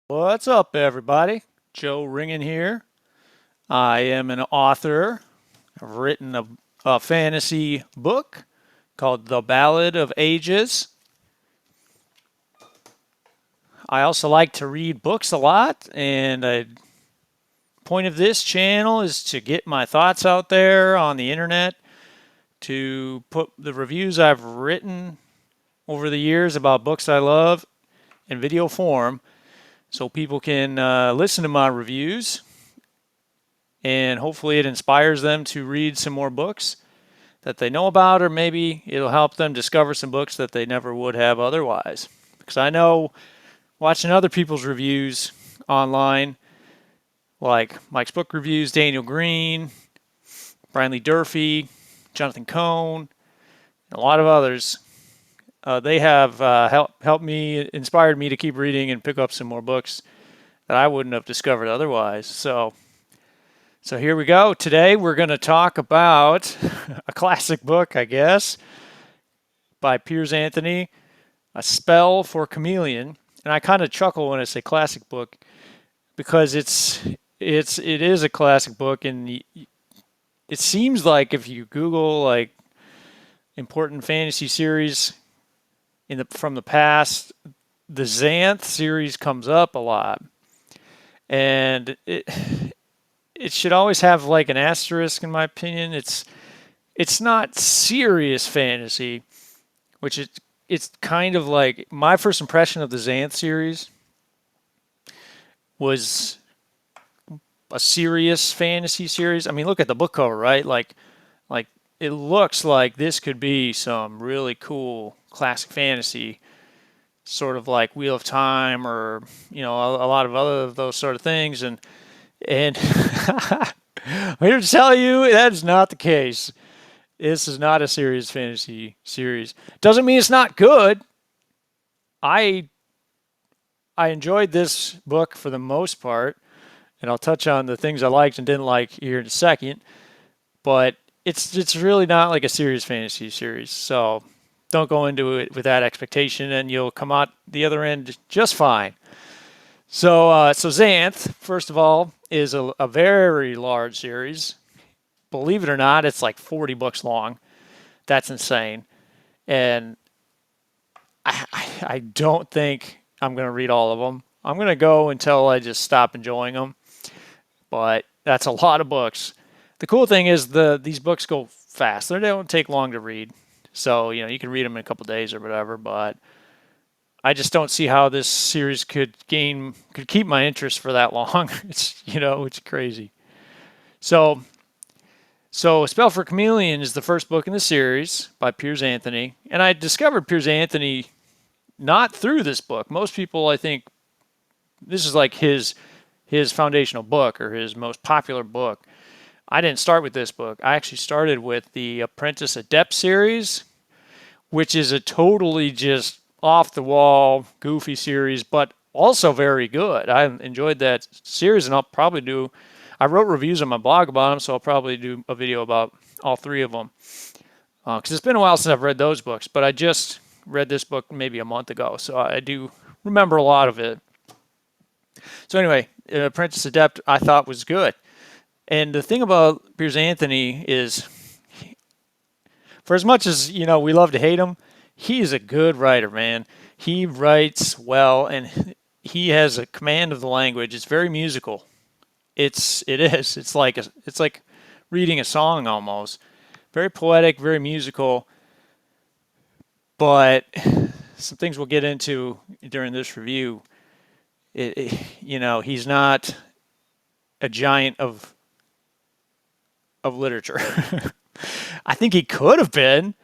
What's up, everybody? Joe Ringen here. I am an author. I've written a fantasy book called The Ballad of Ages. I also like to read books a lot, and the point of this channel is to get my thoughts out there on the internet, to put the reviews I've written over the years about books I love in video form so people can listen to my reviews and hopefully it inspires them to read some more books that they know about, or maybe it'll help them discover some books that they never would have otherwise. Because I know watching other people's reviews online, like Mike's Book Reviews, Daniel Green, Brian Lee Durfee, Jonathan Cohn, and a lot of others, they have helped me, inspired me to keep reading and pick up some more books that I wouldn't have discovered otherwise. So here we go. Today we're going to talk about a classic book, I guess, by Piers Anthony, A Spell for Chameleon. And I kind of chuckle when I say classic book because it is a classic book, and it seems like if you Google like important fantasy series from the past, the Xanth series comes up a lot, and it should always have like an asterisk in my opinion. It's not serious fantasy, which it's kind of like my first impression of the Xanth series was a serious fantasy series. I mean, look at the book cover, right? Like it looks like this could be some really cool classic fantasy, sort of like Wheel of Time or a lot of other of those sort of things, and I'm here to tell you that is not the case. This is not a serious fantasy series. Doesn't mean it's not good. I I enjoyed this book for the most part, and I'll touch on the things I liked and didn't like here in a second. But it's really not like a serious fantasy series, so don't go into it with that expectation, and you'll come out the other end just fine. So Xanth, first of all, is a very large series. Believe it or not, it's like 40 books long. That's insane. And I don't think I'm going to read all of them. I'm going to go until I just stop enjoying them. But that's a lot of books. The cool thing is these books go fast. They don't take long to read. So, you can read them in a couple days or whatever. But I just don't see how this series could keep my interest for that long. It's crazy. So, so A Spell for Chameleon is the first book in the series by Piers Anthony. And I discovered Piers Anthony not through this book. Most people, I think, this is like his foundational book or his most popular book. I didn't start with this book. I actually started with the Apprentice Adept series, which is a totally just off the wall, goofy series, but also very good. I enjoyed that series, and I'll probably do. I wrote reviews on my blog about them, so I'll probably do a video about all three of them. Because it's been a while since I've read those books, but I just read this book maybe a month ago, so I do remember a lot of it. So anyway, Apprentice Adept I thought was good. And the thing about Piers Anthony is, for as much as we love to hate him, he is a good writer, man. He writes well, and he has a command of the language. It's very musical. It is. It's like reading a song almost. Very poetic, very musical. But some things we'll get into during this review. He's not a giant of literature. I think he could have been,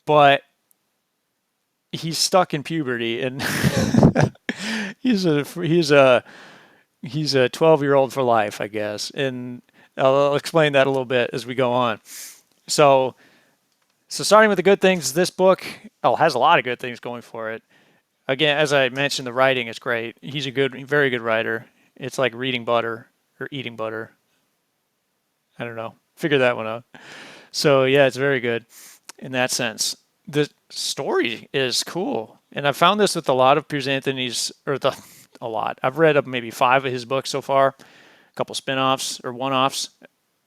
but he's stuck in puberty, and he's a 12-year-old for life, I guess. And I'll explain that a little bit as we go on. So starting with the good things, this book has a lot of good things going for it. Again, as I mentioned, the writing is great. He's a very good writer. It's like reading butter or eating butter. I don't know. Figure that one out. So yeah, it's very good in that sense. The story is cool, and I found this with a lot of Piers Anthony's, or a lot. I've read maybe 5 of his books so far, a couple spin-offs or one-offs,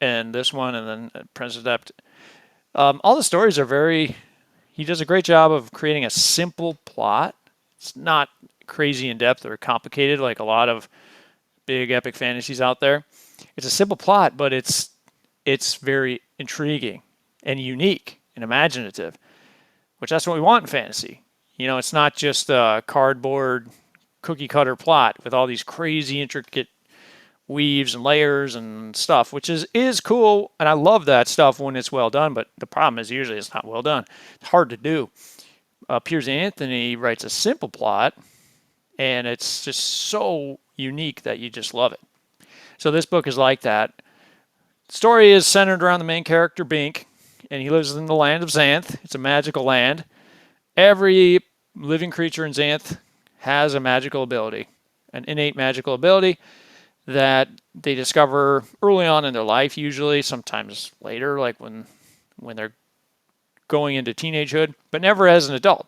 and this one, and then Prince Adept. All the stories are very. He does a great job of creating a simple plot. It's not crazy in depth or complicated like a lot of big epic fantasies out there. It's a simple plot, but it's very intriguing and unique and imaginative, which that's what we want in fantasy. You know, it's not just a cardboard cookie cutter plot with all these crazy intricate weaves and layers and stuff, which is cool, and I love that stuff when it's well done, but the problem is usually it's not well done. It's hard to do. Piers Anthony writes a simple plot, and it's just so unique that you just love it. So this book is like that. The story is centered around the main character, Bink, and he lives in the land of Xanth. It's a magical land. Every living creature in Xanth has a magical ability, an innate magical ability that they discover early on in their life, usually, sometimes later, like when they're going into teenagehood, but never as an adult.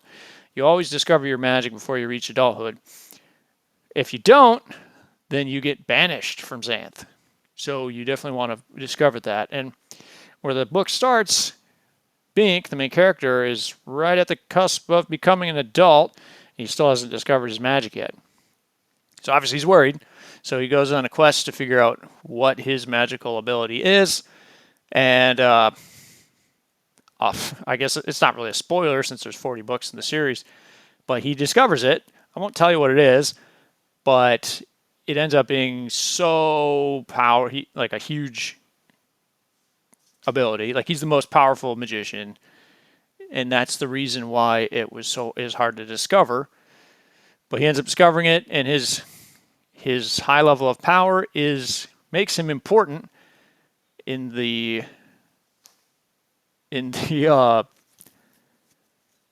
You always discover your magic before you reach adulthood. If you don't, then you get banished from Xanth. So you definitely want to discover that. And where the book starts, Bink, the main character, is right at the cusp of becoming an adult. He still hasn't discovered his magic yet. So obviously he's worried. So he goes on a quest to figure out what his magical ability is. And I guess it's not really a spoiler since there's 40 books in the series. But he discovers it. I won't tell you what it is. But it ends up being so like a huge ability. Like he's the most powerful magician. And that's the reason why it is hard to discover. But he ends up discovering it, and his high level of power makes him important in the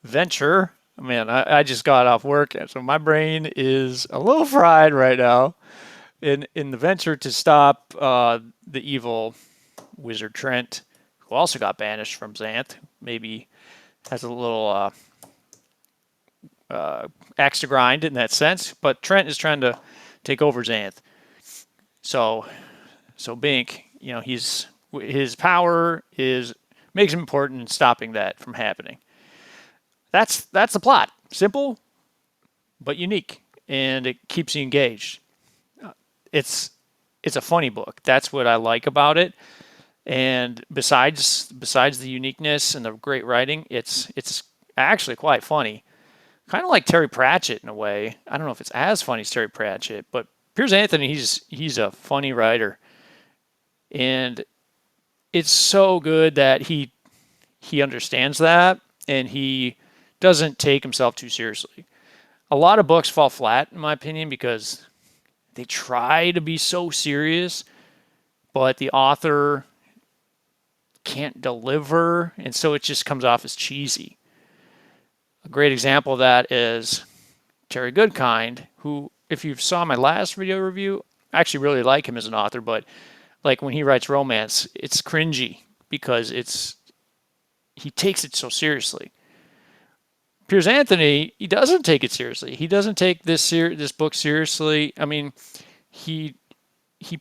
venture. Man, I just got off work, so my brain is a little fried right now. In the venture to stop the evil wizard Trent, who also got banished from Xanth, maybe has a little axe to grind in that sense. But Trent is trying to take over Xanth. So Bink, you know, his power makes him important in stopping that from happening. That's the plot. Simple, but unique, and it keeps you engaged. It's a funny book. That's what I like about it. And besides the uniqueness and the great writing, it's actually quite funny. Kind of like Terry Pratchett in a way. I don't know if it's as funny as Terry Pratchett, but Piers Anthony, he's a funny writer. And it's so good that he understands that, and he doesn't take himself too seriously. A lot of books fall flat, in my opinion, because they try to be so serious, but the author can't deliver, and so it just comes off as cheesy. A great example of that is Terry Goodkind, who, if you saw my last video review, I actually really like him as an author, but like when he writes romance, it's cringy because he takes it so seriously. Piers Anthony, he doesn't take it seriously. He doesn't take this book seriously. I mean, he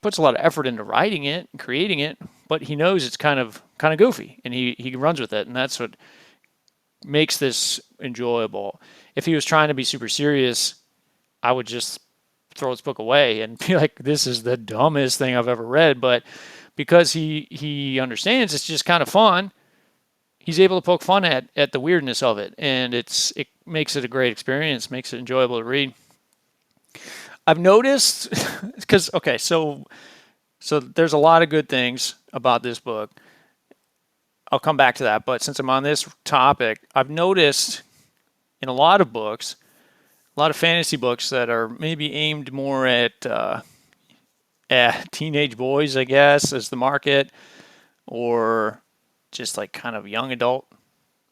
puts a lot of effort into writing it and creating it, but he knows it's kind of goofy, and he runs with it, and that's what makes this enjoyable. If he was trying to be super serious, I would just throw his book away and be like, this is the dumbest thing I've ever read. But because he understands it's just kind of fun, he's able to poke fun at the weirdness of it, and it makes it a great experience, makes it enjoyable to read. I've noticed, because, okay, so there's a lot of good things about this book. I'll come back to that, but since I'm on this topic, I've noticed in a lot of books, a lot of fantasy books that are maybe aimed more at teenage boys, I guess, as the market, or just like kind of young adult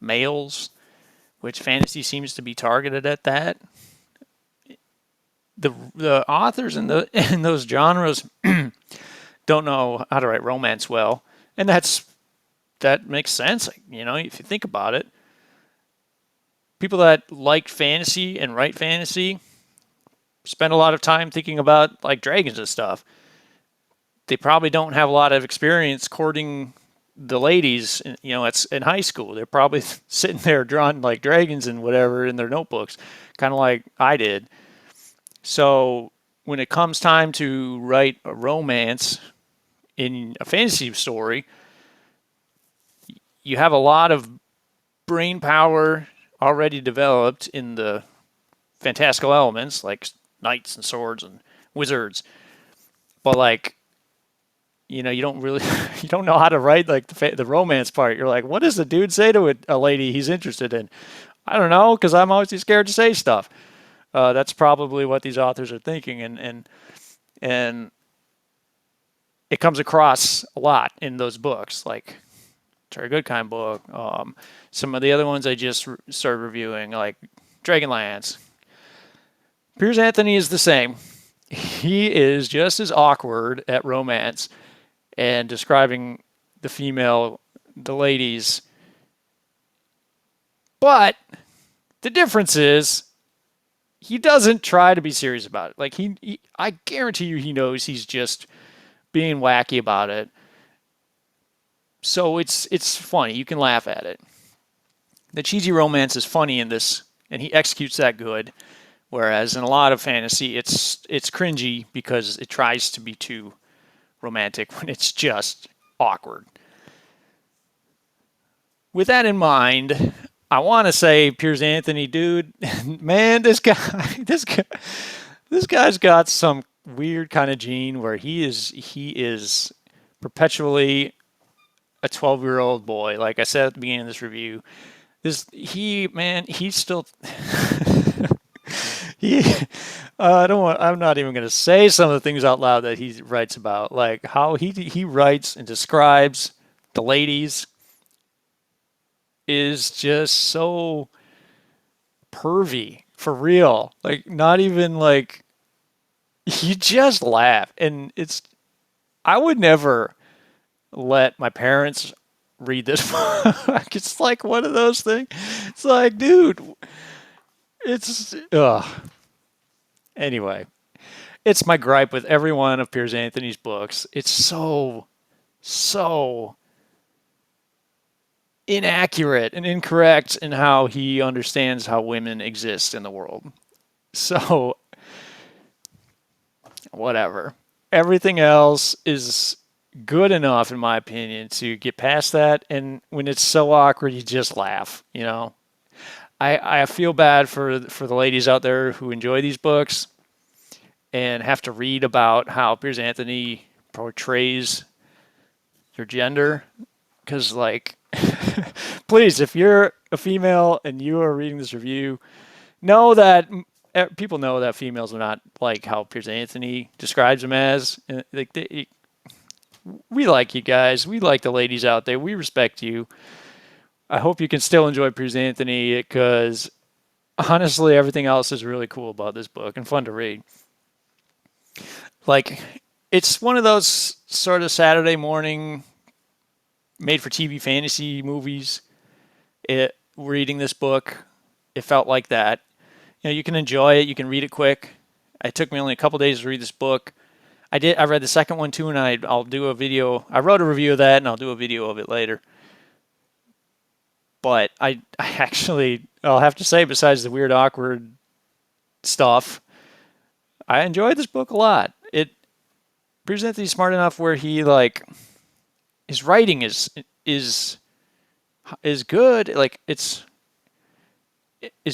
males, which fantasy seems to be targeted at that. The authors in those genres don't know how to write romance well, and that makes sense. You know, if you think about it, people that like fantasy and write fantasy spend a lot of time thinking about like dragons and stuff. They probably don't have a lot of experience courting the ladies, it's in high school. They're probably sitting there drawing like dragons and whatever in their notebooks, kind of like I did. So when it comes time to write a romance in a fantasy story, you have a lot of brain power already developed in the fantastical elements like knights and swords and wizards, but like you don't really you don't know how to write like the romance part. You're like, what does the dude say to a lady he's interested in? I don't know, because I'm always too scared to say stuff. That's probably what these authors are thinking, and it comes across a lot in those books, like Terry Goodkind book. Some of the other ones I just started reviewing, like Dragonlance. Piers Anthony is the same. He is just as awkward at romance and describing the ladies. But the difference is he doesn't try to be serious about it. Like I guarantee you, he knows he's just being wacky about it. So it's funny. You can laugh at it. The cheesy romance is funny in this, and he executes that good. Whereas in a lot of fantasy, it's cringy because it tries to be too romantic when it's just awkward. With that in mind, I want to say, Piers Anthony, dude, man, this guy's got some weird kind of gene where he is perpetually a 12-year-old boy. Like I said at the beginning of this review, he's still he. I'm not even going to say some of the things out loud that he writes about, like how he writes and describes the ladies is just so pervy for real. Like not even like you just laugh, and I would never let my parents read this book. It's like one of those things. It's like, dude, it's anyway. It's my gripe with every one of Piers Anthony's books. It's so inaccurate and incorrect in how he understands how women exist in the world. So, whatever. Everything else is good enough, in my opinion, to get past that. And when it's so awkward, you just laugh. I feel bad for the ladies out there who enjoy these books and have to read about how Piers Anthony portrays their gender. Because, like, please, if you're a female and you are reading this review, know that people know that females are not like how Piers Anthony describes them as. Like we like you guys. We like the ladies out there. We respect you. I hope you can still enjoy Piers Anthony because honestly, everything else is really cool about this book and fun to read. Like, it's one of those sort of Saturday morning made for TV fantasy movies. Reading this book, it felt like that. You can enjoy it. You can read it quick. It took me only a couple days to read this book. I read the second one too, and I'll do a video. I wrote a review of that, and I'll do a video of it later. But I actually, I'll have to say, besides the weird, awkward stuff, I enjoyed this book a lot. Piers Anthony's smart enough where he his writing is good. Like his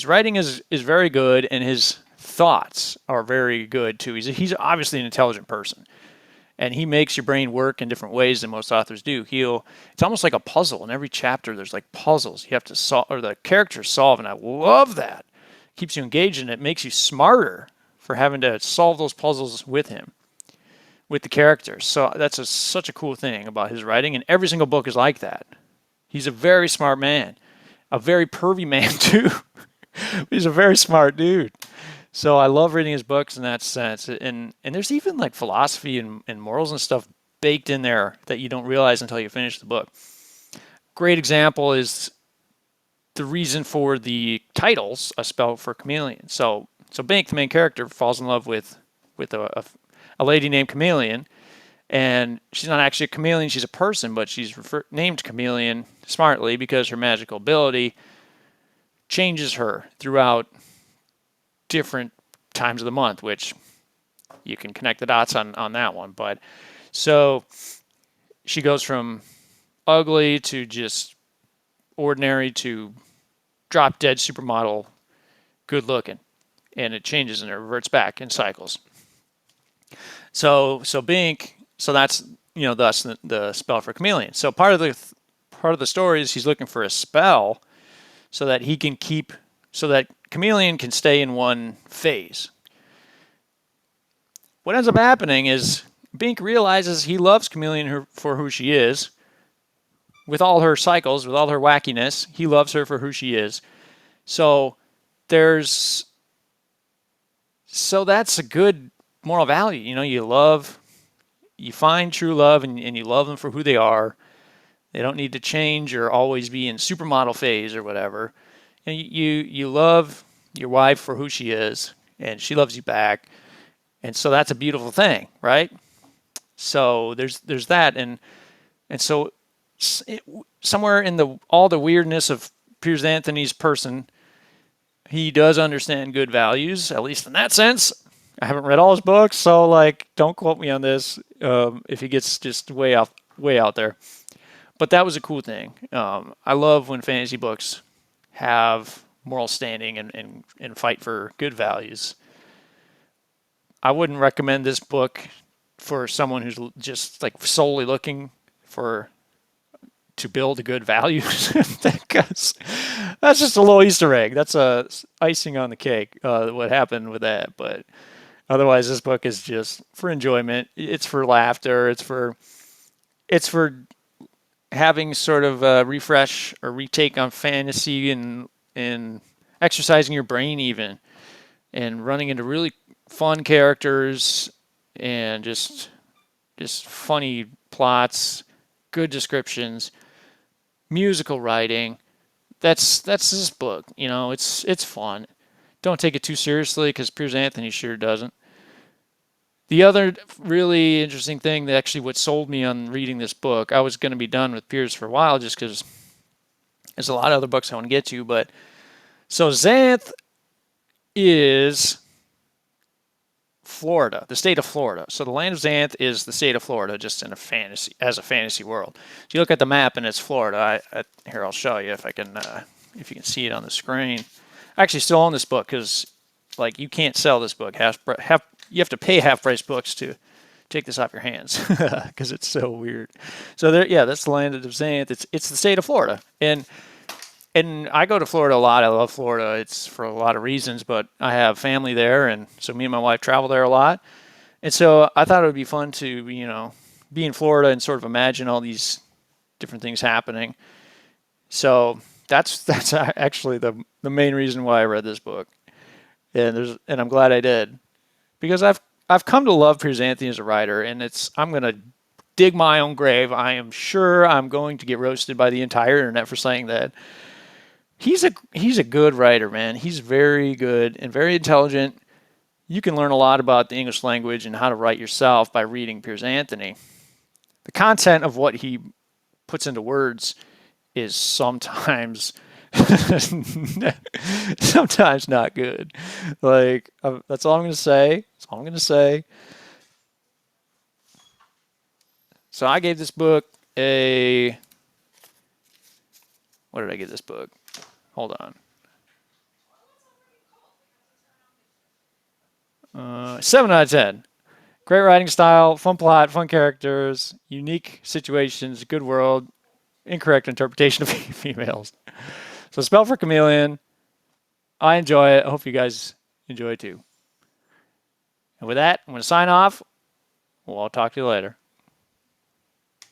writing is very good, and his thoughts are very good too. He's obviously an intelligent person, and he makes your brain work in different ways than most authors do. It's almost like a puzzle. In every chapter, there's like puzzles you have to solve, or the characters solve, and I love that. It keeps you engaged, and it makes you smarter for having to solve those puzzles with him, with the characters. So that's such a cool thing about his writing, and every single book is like that. He's a very smart man, a very pervy man too. He's a very smart dude. So I love reading his books in that sense. And there's even like philosophy and morals and stuff baked in there that you don't realize until you finish the book. Great example is the reason for the titles, A Spell for Chameleon. So So Bink, the main character, falls in love with a lady named Chameleon, and she's not actually a chameleon; she's a person, but she's named Chameleon smartly because her magical ability changes her throughout different times of the month, which you can connect the dots on that one. But so she goes from ugly to just ordinary to drop dead supermodel good looking, and it changes and it reverts back in cycles. So Bink, so that's thus the spell for chameleon. So part of the story is he's looking for a spell so that he can keep so that chameleon can stay in one phase. What ends up happening is Bink realizes he loves chameleon for who she is, with all her cycles, with all her wackiness. He loves her for who she is. So there's so that's a good moral value. You find true love and you love them for who they are. They don't need to change or always be in supermodel phase or whatever. And you love your wife for who she is, and she loves you back. And so that's a beautiful thing, right? So there's that, and so somewhere in all the weirdness of Piers Anthony's person, he does understand good values, at least in that sense. I haven't read all his books, so don't quote me on this if he gets just way out there. But that was a cool thing. I love when fantasy books have moral standing and fight for good values. I wouldn't recommend this book for someone who's just solely looking to build good values, because that's just a little Easter egg. That's a icing on the cake. What happened with that, but otherwise, this book is just for enjoyment. It's for laughter. It's for having sort of a refresh or retake on fantasy and exercising your brain even, and running into really fun characters and just funny plots, good descriptions, musical writing. That's this book. It's fun. Don't take it too seriously because Piers Anthony sure doesn't. The other really interesting thing that actually what sold me on reading this book, I was going to be done with Piers for a while just because there's a lot of other books I want to get to, but so Xanth is Florida, the state of Florida. So the land of Xanth is the state of Florida, just in a fantasy world. So you look at the map and it's Florida. Here, I'll show you if you can see it on the screen. I actually still own this book because you can't sell this book. You have to pay half-price books to take this off your hands because it's so weird. So that's the land of Xanth. It's the state of Florida, and I go to Florida a lot. I love Florida. It's for a lot of reasons, but I have family there, and so me and my wife travel there a lot. And so I thought it would be fun to be in Florida and sort of imagine all these different things happening. So that's actually the main reason why I read this book, and I'm glad I did. Because I've come to love Piers Anthony as a writer, and I'm going to dig my own grave. I am sure I'm going to get roasted by the entire internet for saying that. He's a good writer, man. He's very good and very intelligent. You can learn a lot about the English language and how to write yourself by reading Piers Anthony. The content of what he puts into words is sometimes sometimes not good. That's all I'm going to say. That's all I'm going to say. So I gave this book what did I give this book? Hold on. 7 out of 10. Great writing style, fun plot, fun characters, unique situations, good world, incorrect interpretation of females. So Spell for Chameleon. I enjoy it. I hope you guys enjoy it too. And with that, I'm going to sign off. Well, I'll talk to you later.